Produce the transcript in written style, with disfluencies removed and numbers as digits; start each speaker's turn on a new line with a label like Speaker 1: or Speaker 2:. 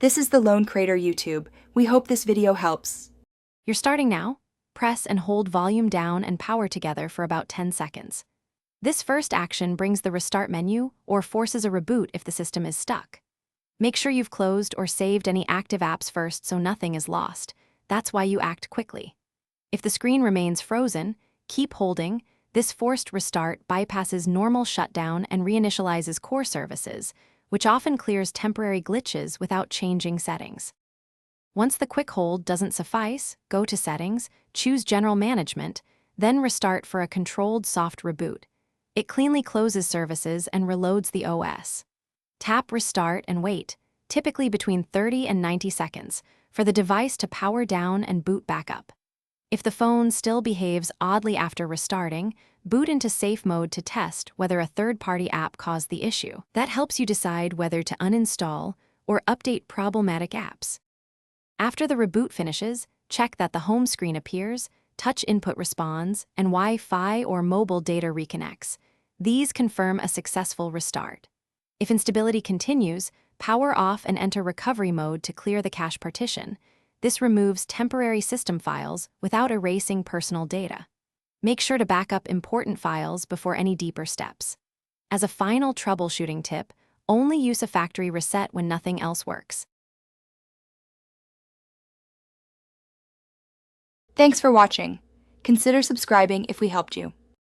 Speaker 1: This is the Lone Crater YouTube. We hope this video helps.
Speaker 2: You're starting now. Press and hold volume down and power together for about 10 seconds. This first action brings the restart menu or forces a reboot if the system is stuck. Make sure you've closed or saved any active apps first so nothing is lost. That's why you act quickly. If the screen remains frozen, keep holding. This forced restart bypasses normal shutdown and reinitializes core services, which often clears temporary glitches without changing settings. Once the quick hold doesn't suffice, go to Settings, choose General Management, then restart for a controlled soft reboot. It cleanly closes services and reloads the OS. Tap Restart and wait, typically between 30 and 90 seconds, for the device to power down and boot back up. If the phone still behaves oddly after restarting, boot into safe mode to test whether a third-party app caused the issue. That helps you decide whether to uninstall or update problematic apps. After the reboot finishes, check that the home screen appears, touch input responds, and Wi-Fi or mobile data reconnects. These confirm a successful restart. If instability continues, power off and enter recovery mode to clear the cache partition. This removes temporary system files without erasing personal data. Make sure to back up important files before any deeper steps. As a final troubleshooting tip, only use a factory reset when nothing else works.
Speaker 1: Thanks for watching. Consider subscribing if we helped you.